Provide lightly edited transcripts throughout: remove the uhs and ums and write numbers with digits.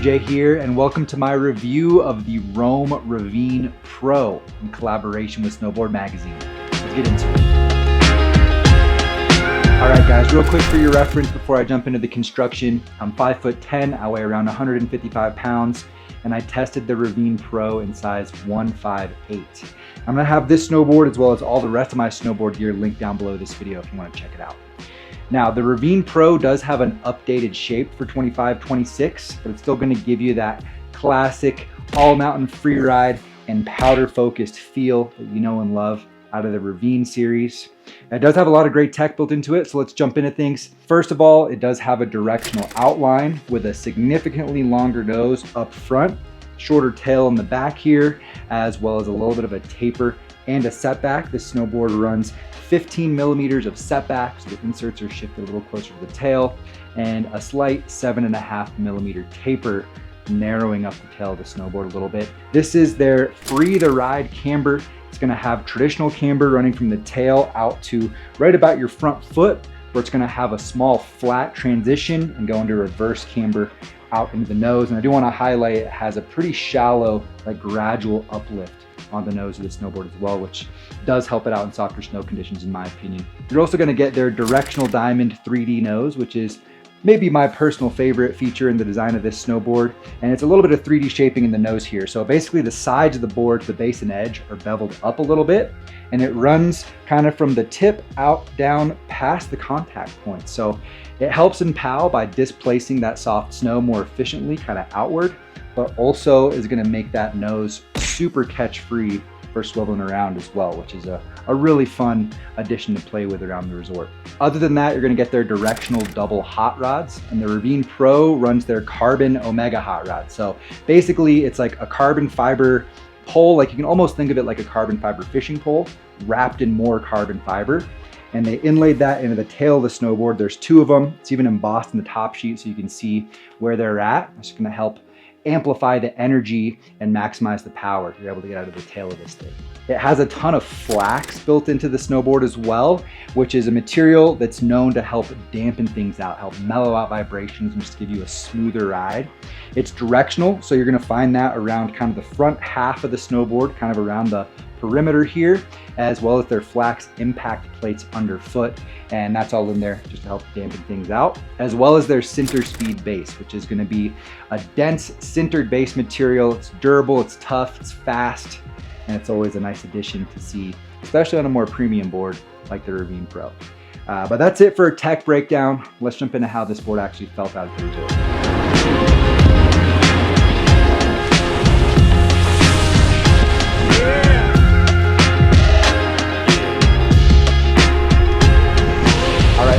TJ here, and welcome to my review of the Rome Ravine Pro in collaboration with Snowboard Magazine. Let's get into it. All right, guys, real quick for your reference before I jump into the construction, I'm 5'10", I weigh around 155 pounds, and I tested the Ravine Pro in size 158. I'm gonna have this snowboard as well as all the rest of my snowboard gear linked down below this video if you wanna check it out. Now, the Ravine Pro does have an updated shape for 25-26, but it's still gonna give you that classic all mountain free ride and powder focused feel that you know and love out of the Ravine series. It does have a lot of great tech built into it, so let's jump into things. First of all, it does have a directional outline with a significantly longer nose up front, shorter tail in the back here, as well as a little bit of a taper and a setback. This snowboard runs 15 millimeters of setback, so the inserts are shifted a little closer to the tail, and a slight 7.5 millimeter taper, narrowing up the tail of the snowboard a little bit. This is their free to ride camber. It's gonna have traditional camber running from the tail out to right about your front foot, where it's gonna have a small flat transition and go into reverse camber out into the nose. And I do wanna highlight it has a pretty shallow, like gradual uplift on the nose of the snowboard as well, which does help it out in softer snow conditions in my opinion. You're also gonna get their directional diamond 3D nose, which is maybe my personal favorite feature in the design of this snowboard. And it's a little bit of 3D shaping in the nose here. So basically the sides of the board, the base and edge, are beveled up a little bit, and it runs kind of from the tip out down past the contact point. So it helps in POW by displacing that soft snow more efficiently, kind of outward, but also is gonna make that nose super catch free for swiveling around as well, which is a really fun addition to play with around the resort. Other than that, you're gonna get their directional double hot rods, and the Ravine Pro runs their carbon Omega hot rod. So basically it's like a carbon fiber pole, like you can almost think of it like a carbon fiber fishing pole wrapped in more carbon fiber. And they inlaid that into the tail of the snowboard. There's two of them. It's even embossed in the top sheet so you can see where they're at. It's gonna help amplify the energy and maximize the power you're able to get out of the tail of this thing. It has a ton of flax built into the snowboard as well, which is a material that's known to help dampen things out, help mellow out vibrations, and just give you a smoother ride. It's directional, so you're gonna find that around kind of the front half of the snowboard, kind of around the perimeter here, as well as their flax impact plates underfoot, and that's all in there just to help dampen things out, as well as their sinter speed base, which is going to be a dense sintered base material. It's durable, it's tough, it's fast, and it's always a nice addition to see, especially on a more premium board like the Ravine Pro. But that's it for a tech breakdown. Let's jump into how this board actually felt out of the resort.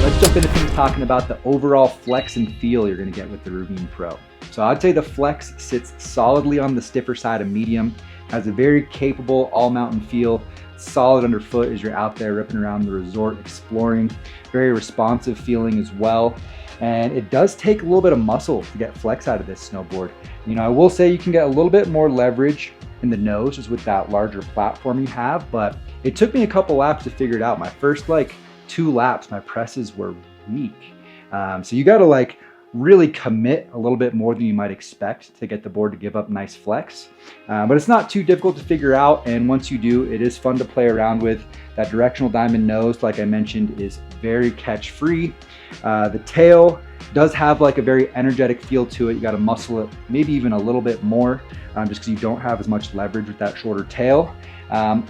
Let's jump into things talking about the overall flex and feel you're gonna get with the Ravine Pro. So I'd say the flex sits solidly on the stiffer side of medium, has a very capable all mountain feel, solid underfoot as you're out there ripping around the resort, exploring, very responsive feeling as well. And it does take a little bit of muscle to get flex out of this snowboard. You know, I will say you can get a little bit more leverage in the nose just with that larger platform you have, but it took me a couple laps to figure it out. My first 2 laps, my presses were weak. So you gotta really commit a little bit more than you might expect to get the board to give up nice flex. But it's not too difficult to figure out, and once you do, it is fun to play around with. That directional diamond nose, like I mentioned, is very catch free. The tail does have a very energetic feel to it. You gotta muscle it maybe even a little bit more, just because you don't have as much leverage with that shorter tail.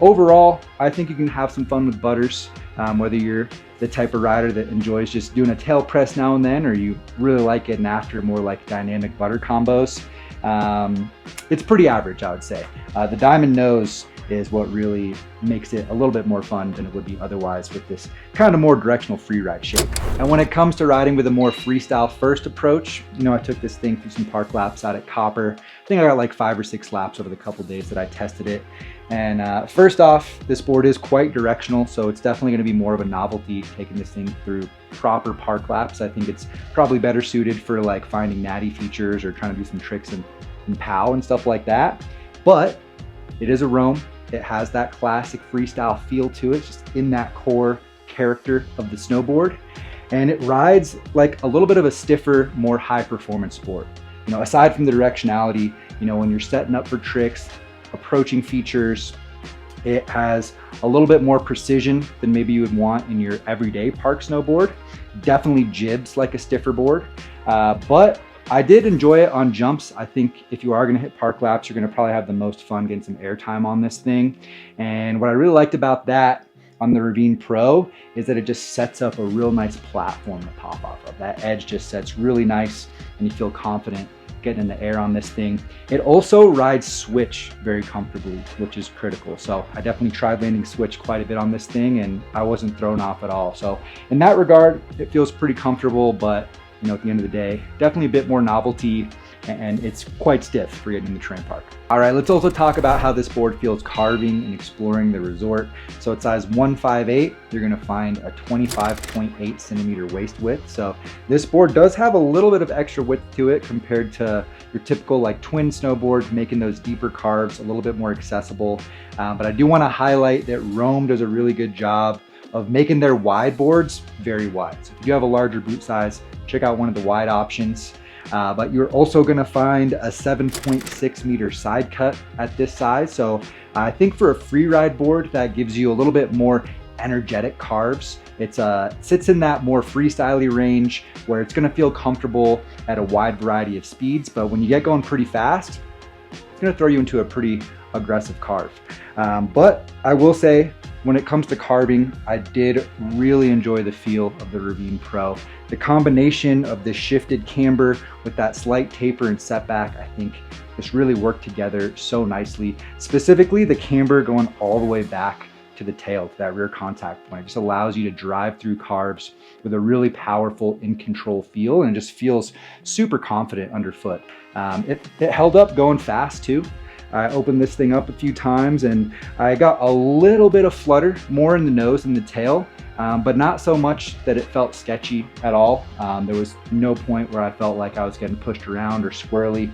Overall, I think you can have some fun with butters, whether you're the type of rider that enjoys just doing a tail press now and then, or you really like getting after more dynamic butter combos. It's pretty average, I would say. The diamond nose is what really makes it a little bit more fun than it would be otherwise with this kind of more directional free ride shape. And when it comes to riding with a more freestyle first approach, you know, I took this thing through some park laps out at Copper. I think I got 5 or 6 laps over the couple days that I tested it. And first off, this board is quite directional, so it's definitely gonna be more of a novelty taking this thing through proper park laps. I think it's probably better suited for finding natty features or trying to do some tricks in POW and stuff like that. But it is a Rome. It has that classic freestyle feel to it, just in that core character of the snowboard. And it rides like a little bit of a stiffer, more high performance sport. aside from the directionality, when you're setting up for tricks, approaching features, it has a little bit more precision than maybe you would want in your everyday park snowboard. Definitely jibs like a stiffer board, but I did enjoy it on jumps. I think if you are gonna hit park laps, you're gonna probably have the most fun getting some air time on this thing. And what I really liked about that on the Ravine Pro is that it just sets up a real nice platform to pop off of. That edge just sets really nice and you feel confident getting in the air on this thing. It also rides switch very comfortably, which is critical. So I definitely tried landing switch quite a bit on this thing and I wasn't thrown off at all. So in that regard, it feels pretty comfortable, but at the end of the day, definitely a bit more novelty, and it's quite stiff for getting in the terrain park. All right, let's also talk about how this board feels carving and exploring the resort. So it's size 158, you're gonna find a 25.8 centimeter waist width. So this board does have a little bit of extra width to it compared to your typical like twin snowboard, making those deeper carves a little bit more accessible. But I do wanna highlight that Rome does a really good job of making their wide boards very wide. So if you have a larger boot size, check out one of the wide options. But you're also gonna find a 7.6 meter side cut at this size. So I think for a free ride board, that gives you a little bit more energetic carves. It sits in that more freestyle range where it's gonna feel comfortable at a wide variety of speeds. But when you get going pretty fast, it's gonna throw you into a pretty aggressive carve. But I will say, when it comes to carving, I did really enjoy the feel of the Ravine Pro. The combination of the shifted camber with that slight taper and setback, I think just really worked together so nicely. Specifically, the camber going all the way back to the tail, to that rear contact point. It just allows you to drive through carves with a really powerful in control feel, and it just feels super confident underfoot. It held up going fast too. I opened this thing up a few times and I got a little bit of flutter, more in the nose than the tail, but not so much that it felt sketchy at all. There was no point where I felt like I was getting pushed around or squirrely.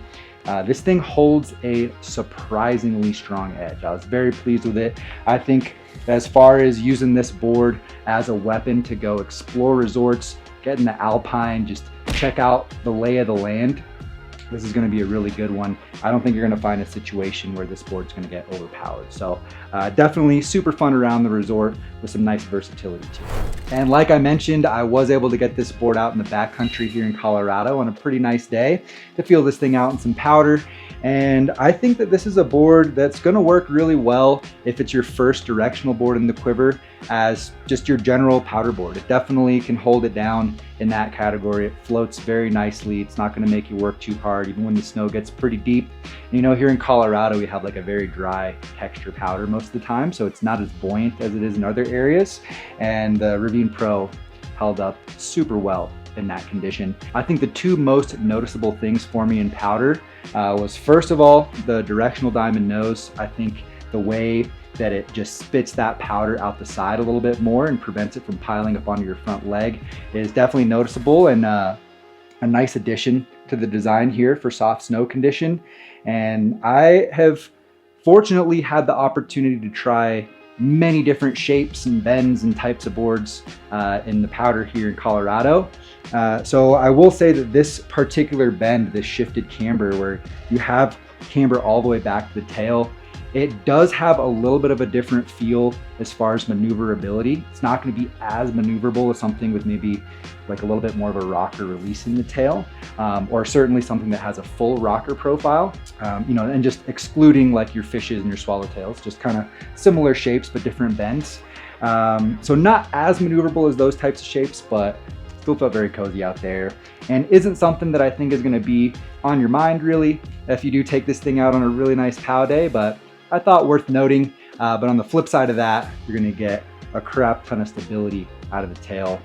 This thing holds a surprisingly strong edge. I was very pleased with it. I think as far as using this board as a weapon to go explore resorts, get in the alpine, just check out the lay of the land, this is going to be a really good one. I don't think you're going to find a situation where this board's going to get overpowered. So definitely super fun around the resort with some nice versatility too. And like I mentioned, I was able to get this board out in the backcountry here in Colorado on a pretty nice day to feel this thing out in some powder. And I think that this is a board that's going to work really well if it's your first directional board in the quiver as just your general powder board. It definitely can hold it down in that category. It floats very nicely. It's not going to make you work too hard even when the snow gets pretty deep. And, here in Colorado we have like a very dry texture powder most of the time, so it's not as buoyant as it is in other areas. And the Ravine Pro held up super well in that condition. I think the two most noticeable things for me in powder was, first of all, the directional diamond nose. I think the way that it just spits that powder out the side a little bit more and prevents it from piling up onto your front leg is definitely noticeable, and a nice addition to the design here for soft snow condition. And I have fortunately had the opportunity to try many different shapes and bends and types of boards in the powder here in Colorado. So I will say that this particular bend, this shifted camber where you have camber all the way back to the tail, it does have a little bit of a different feel as far as maneuverability. It's not going to be as maneuverable as something with maybe like a little bit more of a rocker release in the tail, or certainly something that has a full rocker profile, and just excluding like your fishes and your swallowtails, just kind of similar shapes but different bends. So not as maneuverable as those types of shapes, but still felt very cozy out there, and isn't something that I think is going to be on your mind really if you do take this thing out on a really nice pow day, but I thought worth noting. But on the flip side of that, you're going to get a crap ton of stability out of the tail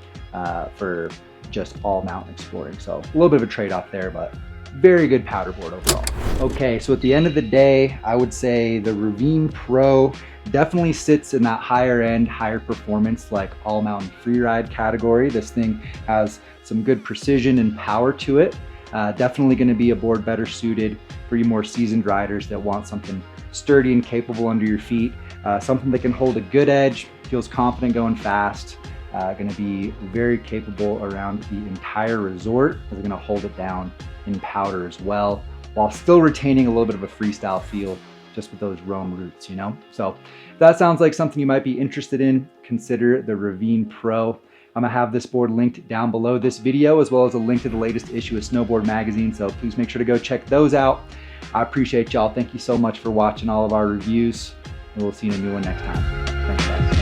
for just all mountain exploring. So a little bit of a trade-off there, but very good powder board overall. Okay, so at the end of the day, I would say the Ravine Pro definitely sits in that higher end, higher performance, like all mountain freeride category. This thing has some good precision and power to it. Definitely going to be a board better suited for you more seasoned riders that want something sturdy and capable under your feet, something that can hold a good edge, feels confident going fast, Going to be very capable around the entire resort. It's going to hold it down in powder as well, while still retaining a little bit of a freestyle feel just with those Rome roots, you know? So if that sounds like something you might be interested in, consider the Ravine Pro. I'm gonna have this board linked down below this video, as well as a link to the latest issue of Snowboard Magazine, so please make sure to go check those out. I appreciate y'all. Thank you so much for watching all of our reviews, and we'll see you in a new one next time. Thanks, guys.